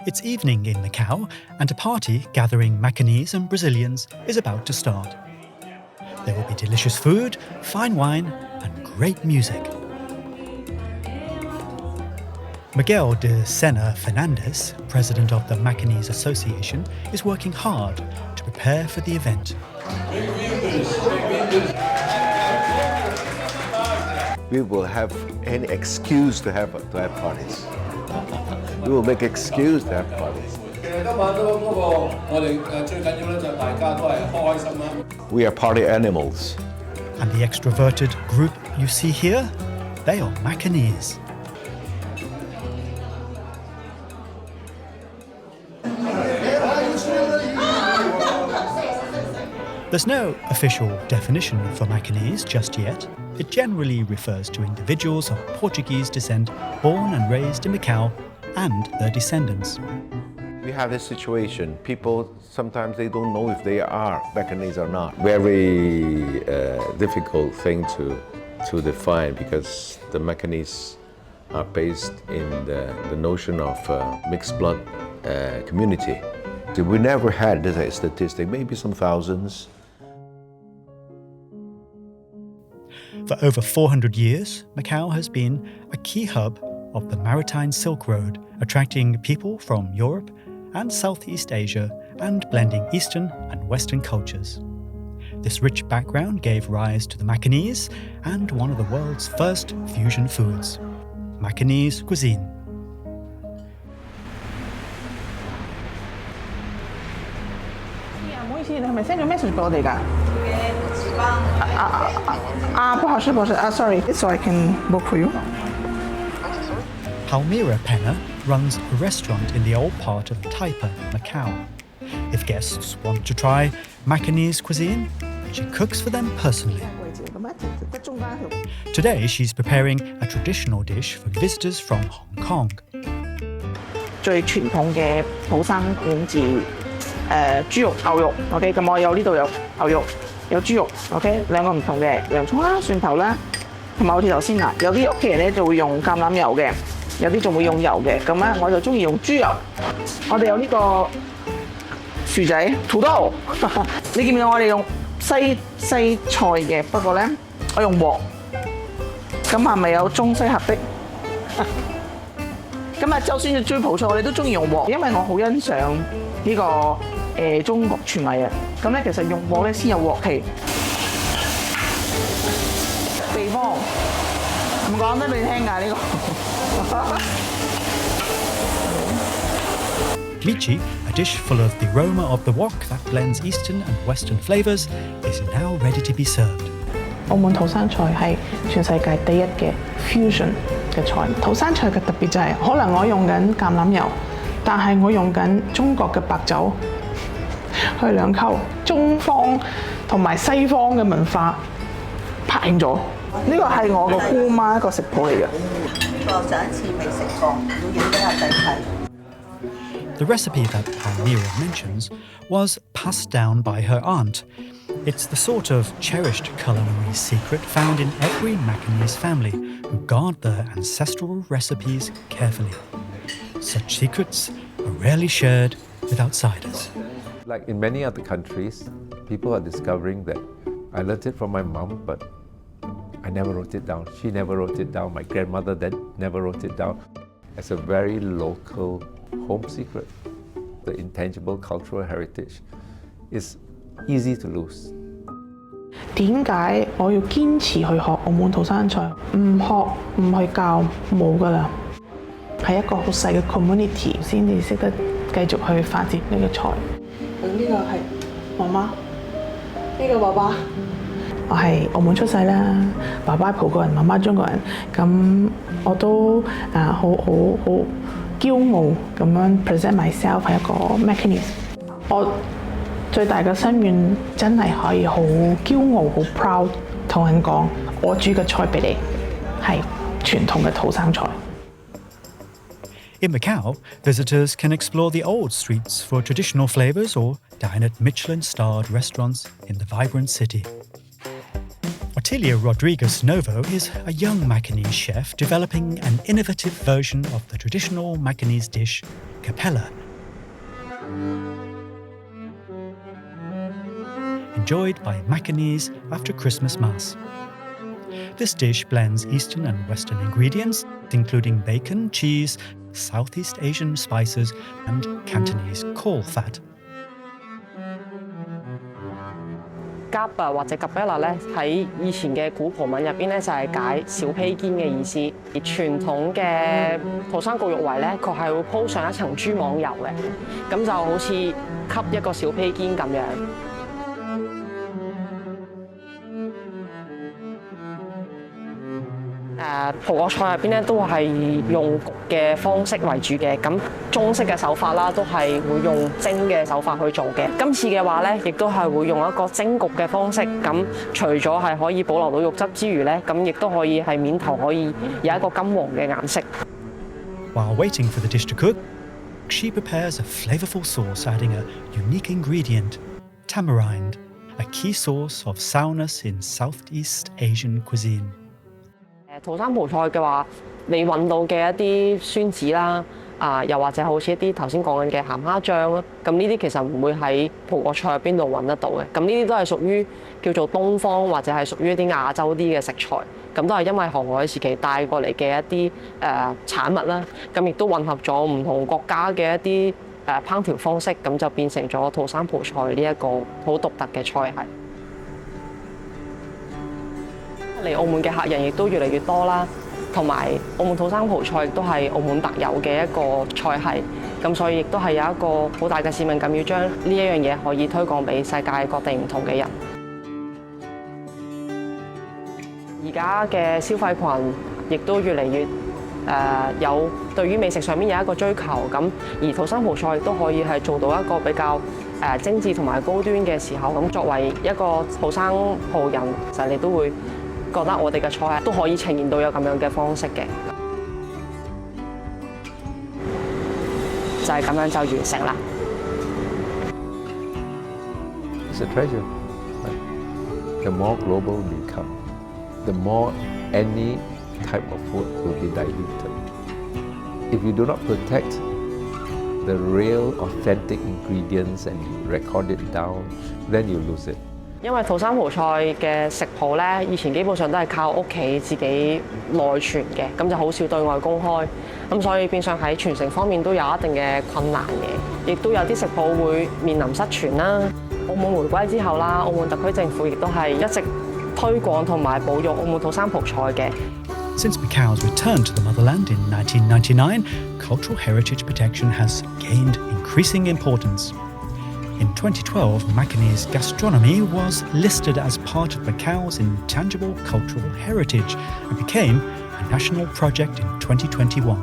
It's evening in Macau, and a party gathering Macanese and Brazilians is about to start. There will be delicious food, fine wine, and great music. Miguel de Sena Fernandez, president of the Macanese Association, is working hard to prepare for the event. We will have any excuse to have parties. We will make excuse to have parties. We are party animals. And the extroverted group you see here, they are Macanese. There's no official definition for Macanese just yet. It generally refers to individuals of Portuguese descent born and raised in Macau and their descendants. We have this situation. People, sometimes they don't know if they are Macanese or not. Very difficult thing to define, because the Macanese are based in the notion of mixed blood community. So we never had this statistic, maybe some thousands. For over 400 years, Macau has been a key hub of the Maritime Silk Road, attracting people from Europe and Southeast Asia and blending Eastern and Western cultures. This rich background gave rise to the Macanese and one of the world's first fusion foods, Macanese Cuisine. Sorry, so I can book for you. Palmyra Penna runs a restaurant in the old part of Taipa, Macau. If guests want to try Macanese cuisine, she cooks for them personally. Today, she's preparing a traditional dish for visitors from Hong Kong. 最傳統嘅土生管治豬肉、牛肉 ，OK， 咁我有呢度有牛肉，有豬肉 ，OK， 兩個唔同嘅洋葱啦、蒜頭啦，同埋好似頭先嗱，有啲屋企人咧就會用橄欖油嘅，有啲仲會用油嘅，咁咧我就中意用豬油。我哋有呢個薯仔、土豆，你見唔見到我哋用西菜嘅？不過咧我用鑊，咁係咪有中西合璧？咁啊，就算係最葡菜，我哋都中意用鑊，因為我好欣賞呢個中國廚藝啊。咁咧，其實用鑊咧先有鑊氣。地方唔講得俾你聽㗎呢個。Michi, a dish full of the aroma of the wok that blends Eastern and Western flavours, is now ready to be served. 澳門土生菜係全世界第一嘅 fusion 嘅菜。土生菜嘅特別就係，可能我用緊橄欖油，但係我用緊中國嘅白酒去兩溝，中方同埋西方嘅文化拍咗。呢個係我個姑媽一個食譜嚟嘅。呢個上一次未食過，要影俾阿仔睇。The recipe that Palmyra mentions was passed down by her aunt. It's the sort of cherished culinary secret found in every Macanese family who guard their ancestral recipes carefully. Such secrets are rarely shared with outsiders. Like in many other countries, people are discovering that I learned it from my mom, but I never wrote it down. She never wrote it down. My grandmother then never wrote it down. It's a very local home secret. The intangible cultural heritage is easy to lose. 點解我要堅持去學澳門土生菜？唔學唔去教冇㗎啦，係一個好細嘅 community 先至識得繼續去發展呢個菜。呢個係媽媽，呢個爸爸。我係澳門出世啦，爸爸葡國人，媽媽中國人。咁我都好驕傲咁樣 present myself 係一個 Macanese。我最大嘅心願真係可以好驕傲、好 proud 同人講，我煮嘅菜俾你係傳統嘅土生菜。In Macau, visitors can explore the old streets for traditional flavours or dine at Michelin-starred restaurants in the vibrant city. A Tilia Rodriguez Novo is a young Macanese chef developing an innovative version of the traditional Macanese dish, capella. Enjoyed by Macanese after Christmas Mass. This dish blends Eastern and Western ingredients, including bacon, cheese, Southeast Asian spices, and Cantonese caul fat. 夾或者 capella 咧，喺以前嘅古葡文入邊咧就係解小披肩嘅意思。而傳統嘅土生焗肉圍咧，佢係會鋪上一層豬網油嘅，咁就好似吸一個小披肩咁樣。葡國菜入邊咧都係用焗嘅方式為主嘅，咁中式嘅手法啦都係會用蒸嘅手法去做嘅。今次嘅話咧，亦都係會用一個蒸焗嘅方式，咁除咗係可以保留到肉汁之餘咧，咁亦都可以係面頭可以有一個金黃嘅顏色。While waiting for the dish to cook, she prepares a flavorful sauce adding a unique ingredient, tamarind, a key source of sourness in Southeast Asian cuisine. 土生葡菜嘅話，你揾到嘅一啲酸子啦，又或者好似一啲頭先講緊嘅鹹蝦醬啦，咁呢啲其實唔會喺葡國菜入邊度揾得到嘅。咁呢啲都係屬於叫做東方或者係屬於一啲亞洲啲嘅食材，咁都係因為航海時期帶過嚟嘅一啲產物啦，咁亦都混合咗唔同國家嘅一啲烹調方式，咁就變成咗土生葡菜呢一個好獨特嘅菜系。嚟澳門嘅客人亦都越嚟越多啦，同埋澳門土生葡菜亦都係澳門特有嘅一個菜系，咁所以亦都係有一個好大嘅使命感，要將呢一樣嘢可以推廣俾世界各地唔同嘅人。而家嘅消費群亦都越嚟越有對於美食上面有一個追求，咁而土生葡菜亦都可以係做到一個比較精緻同埋高端嘅時候，咁作為一個土生葡人，其實你都會覺得我哋嘅菜都可以呈現到有咁樣嘅方式嘅，就係咁樣就完成啦。It's a treasure. The more global we become, the more any type of food will be diluted. If you do not protect the real, authentic ingredients and you record it down, then you lose it. 因為土生葡菜嘅食譜咧，以前基本上都係靠屋企自己內傳嘅，咁就好少對外公開，咁所以變相喺傳承方面都有一定嘅困難嘅，亦都有啲食譜會面臨失傳啦。澳門回歸之後啦，澳門特區政府亦都係一直推廣同埋保育澳門土生葡菜嘅。Since Macao's return to the motherland in 1999, cultural heritage protection has gained increasing importance. In 2012, Macanese gastronomy was listed as part of Macao's intangible cultural heritage and became a national project in 2021.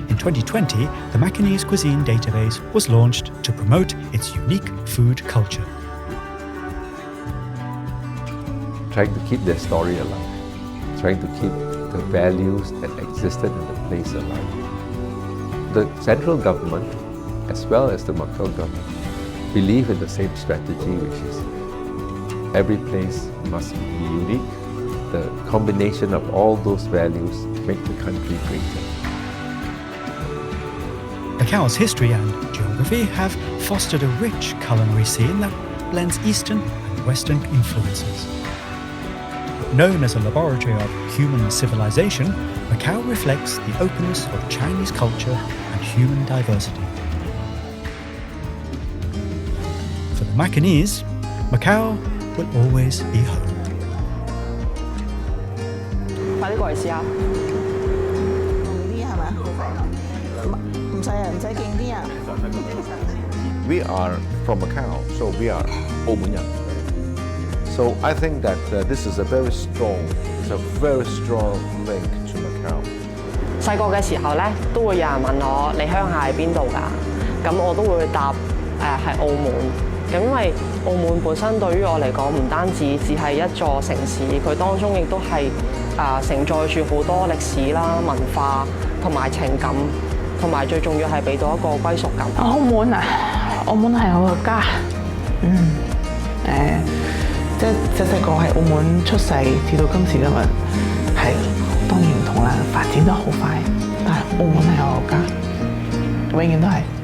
In 2020, the Macanese Cuisine database was launched to promote its unique food culture. Trying to keep their story alive, trying to keep the values that existed in the place alive. The central government, as well as the Macao government, believe in the same strategy, which is every place must be unique. The combination of all those values make the country greater. Macao's history and geography have fostered a rich culinary scene that blends Eastern and Western influences. Known as a laboratory of human civilization, Macao reflects the openness of Chinese culture and human diversity. For the Macanese, Macao will always be home. 快啲過嚟試下。啲係咪？唔使啊，唔使勁啲啊。We are from Macau, so we are 澳門人. So I think that this is a very strong link to Macau. 細個嘅時候咧，都會有人問我你鄉下喺邊度㗎？咁我都會答係澳門。咁因為澳門本身對於我嚟講，唔單止只係一座城市，佢當中亦都係承載住好多歷史啦、文化同埋情感，同埋最重要係俾到一個歸屬感。澳門啊，澳門係我嘅家。即係細細個喺澳門出世，至到今時今日係當然唔同啦，發展得好快，但係澳門係我家，永遠都係。